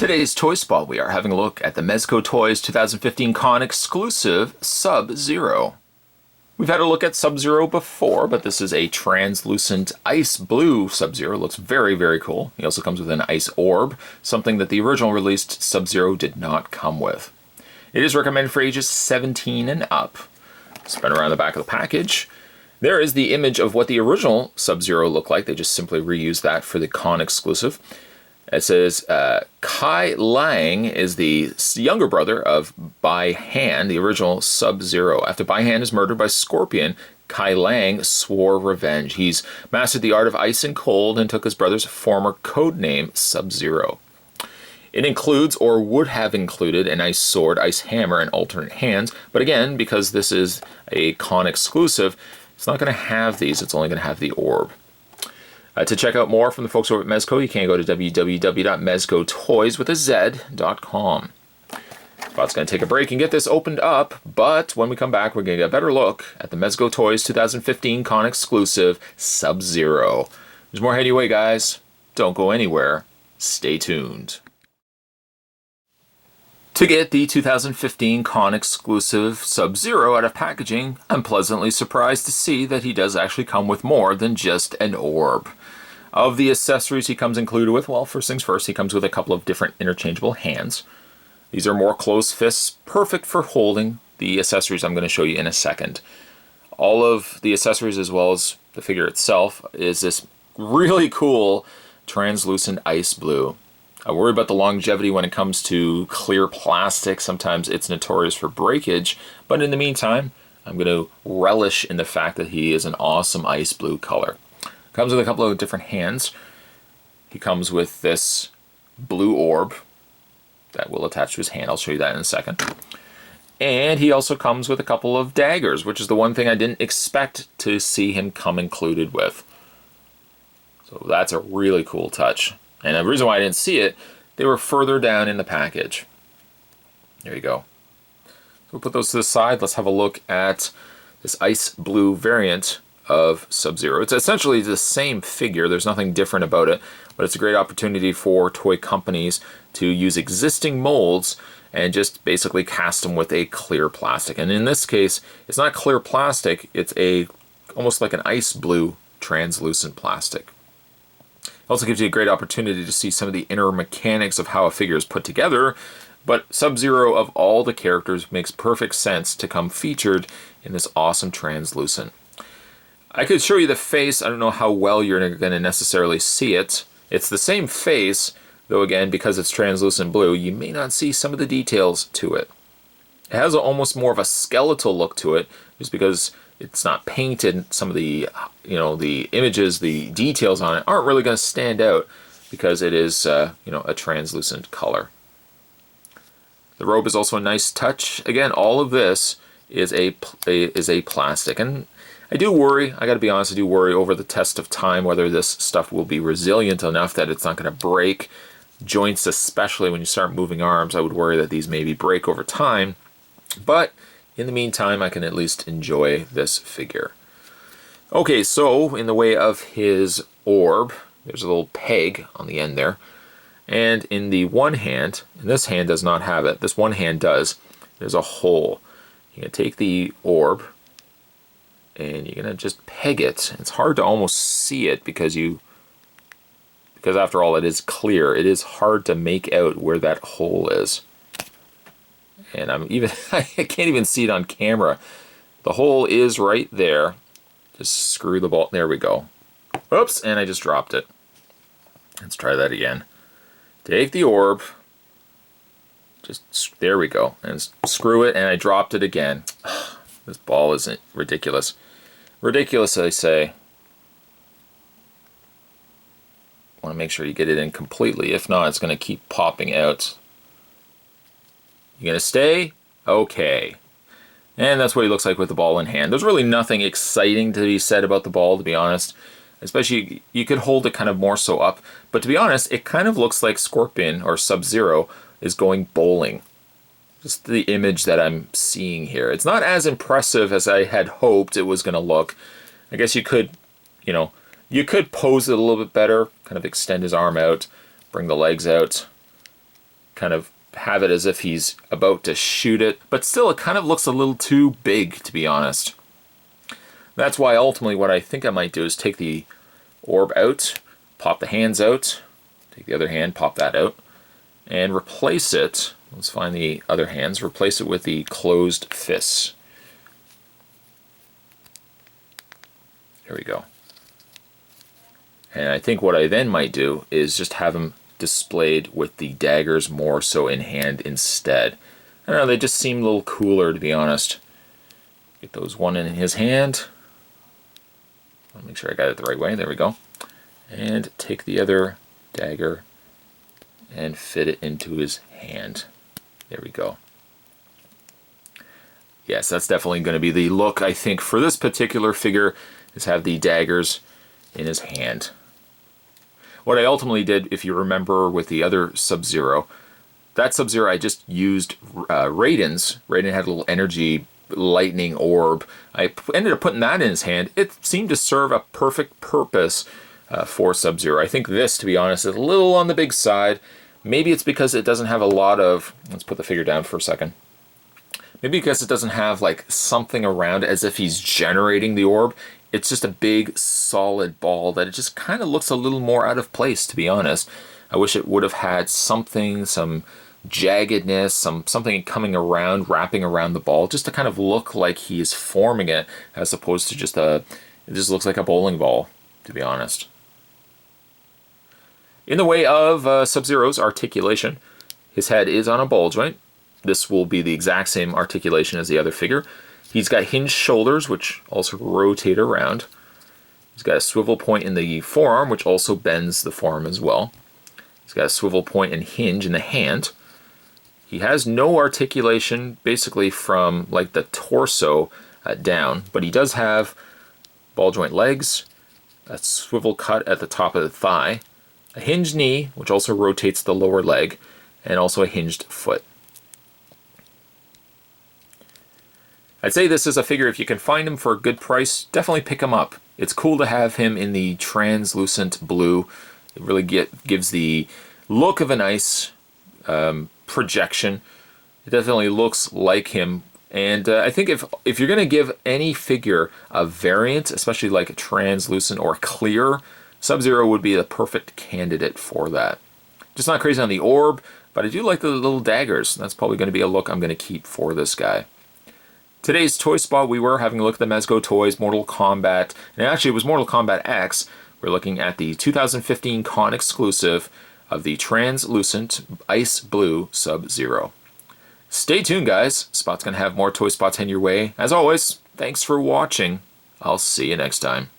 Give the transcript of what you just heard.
Today's Toy Spot, we are having a look at the Mezco Toys 2015 Con exclusive Sub-Zero. We've had a look at Sub-Zero before, but this is a translucent ice blue Sub-Zero. Looks very, very cool. He also comes with an ice orb, something that the original released Sub-Zero did not come with. It is recommended for ages 17 and up. Spin around the back of the package. There is the image of what the original Sub-Zero looked like. They just simply reused that for the Con exclusive. It says Kai Lang is the younger brother of Bai Han, the original Sub-Zero. After Bai Han is murdered by Scorpion, Kai Lang swore revenge. He's mastered the art of ice and cold and took his brother's former codename Sub-Zero. It includes, or would have included, an ice sword, ice hammer, and alternate hands. But again, because this is a Con exclusive, it's not going to have these. It's only going to have the orb. To check out more from the folks over at Mezco, you can go to www.mezcotoys.com. Spot's going to take a break and get this opened up, but when we come back, we're going to get a better look at the Mezco Toys 2015 Con exclusive Sub-Zero. There's more heading your way, guys. Don't go anywhere. Stay tuned. To get the 2015 Con exclusive Sub-Zero out of packaging, I'm pleasantly surprised to see that he does actually come with more than just an orb. Of the accessories he comes included with, well, first things first, he comes with a couple of different interchangeable hands. These are more closed fists, perfect for holding the accessories I'm going to show you in a second. All of the accessories, as well as the figure itself, is this really cool translucent ice blue. I worry about the longevity when it comes to clear plastic. Sometimes it's notorious for breakage, but in the meantime, I'm going to relish in the fact that he is an awesome ice blue color. Comes with a couple of different hands. He comes with this blue orb that will attach to his hand. I'll show you that in a second. And he also comes with a couple of daggers, which is the one thing I didn't expect to see him come included with. So that's a really cool touch. And the reason why I didn't see it, they were further down in the package. There you go. So we'll put those to the side. Let's have a look at this ice blue variant of Sub-Zero. It's essentially the same figure. There's nothing different about it, but it's a great opportunity for toy companies to use existing molds and just basically cast them with a clear plastic. And in this case, it's not clear plastic. It's almost like an ice blue translucent plastic. It also gives you a great opportunity to see some of the inner mechanics of how a figure is put together, but Sub-Zero of all the characters makes perfect sense to come featured in this awesome translucent. I could show you the face. I don't know how well you're going to necessarily see it. It's the same face, though again, because it's translucent blue, you may not see some of the details to it. It has almost more of a skeletal look to it, just because it's not painted. Some of the, the images, the details on it aren't really going to stand out because it is, a translucent color. The robe is also a nice touch. Again, all of this is a plastic, and I do worry. I got to be honest. I do worry over the test of time whether this stuff will be resilient enough that it's not going to break. Joints, especially when you start moving arms, I would worry that these maybe break over time. But in the meantime, I can at least enjoy this figure. Okay, so in the way of his orb, there's a little peg on the end there. And in the one hand, and this hand does not have it, this one hand does, there's a hole. You're going to take the orb, and you're going to just peg it. It's hard to almost see it because after all, it is clear. It is hard to make out where that hole is. And I can't even see it on camera. The hole is right there. Just screw the ball. There we go. Oops, and I just dropped it. Let's try that again. Take the orb. There we go. And screw it, and I dropped it again. This ball isn't ridiculous. Ridiculous, I say. Want to make sure you get it in completely. If not, it's going to keep popping out. You going to stay? Okay. And that's what he looks like with the ball in hand. There's really nothing exciting to be said about the ball, to be honest. Especially, you could hold it kind of more so up. But to be honest, it kind of looks like Scorpion or Sub-Zero is going bowling. Just the image that I'm seeing here. It's not as impressive as I had hoped it was going to look. I guess you could, you could pose it a little bit better, kind of extend his arm out, bring the legs out. kind of have it as if he's about to shoot it, but still it kind of looks a little too big, to be honest. That's why ultimately what I think I might do is take the orb out, pop the hands out, take the other hand, pop that out, and replace it. Let's find the other hands, replace it with the closed fists. There we go. And I think what I then might do is just have him displayed with the daggers more so in hand instead. I don't know, they just seem a little cooler, to be honest. Get those one in his hand. I'll make sure I got it the right way. There we go. And take the other dagger and fit it into his hand. There we go. Yes, that's definitely going to be the look, I think, for this particular figure, is have the daggers in his hand. What I ultimately did, if you remember with the other Sub-Zero, that Sub-Zero I just used Raiden's. Raiden had a little energy lightning orb. I ended up putting that in his hand. It seemed to serve a perfect purpose for Sub-Zero. I think this, to be honest, is a little on the big side. Maybe it's because it doesn't have a lot of... Let's put the figure down for a second. Maybe because it doesn't have like something around it as if he's generating the orb. It's just a big solid ball that it just kind of looks a little more out of place, to be honest. I wish it would have had something, some jaggedness, something coming around, wrapping around the ball, just to kind of look like he is forming it, as opposed to just it just looks like a bowling ball, to be honest. In the way of Sub-Zero's articulation, his head is on a ball joint. This will be the exact same articulation as the other figure. He's got hinged shoulders, which also rotate around. He's got a swivel point in the forearm, which also bends the forearm as well. He's got a swivel point and hinge in the hand. He has no articulation, basically from like the torso down, but he does have ball joint legs, a swivel cut at the top of the thigh, a hinged knee, which also rotates the lower leg, and also a hinged foot. I'd say this is a figure, if you can find him for a good price, definitely pick him up. It's cool to have him in the translucent blue. It really gives the look of a nice projection. It definitely looks like him. And I think if you're going to give any figure a variant, especially like a translucent or clear, Sub-Zero would be the perfect candidate for that. Just not crazy on the orb, but I do like the little daggers. That's probably going to be a look I'm going to keep for this guy. Today's Toy Spot, we were having a look at the Mezco toys, Mortal Kombat, and actually it was Mortal Kombat X. We're looking at the 2015 con exclusive of the translucent ice blue Sub-Zero. Stay tuned, guys. Spot's going to have more Toy Spots in your way. As always, thanks for watching. I'll see you next time.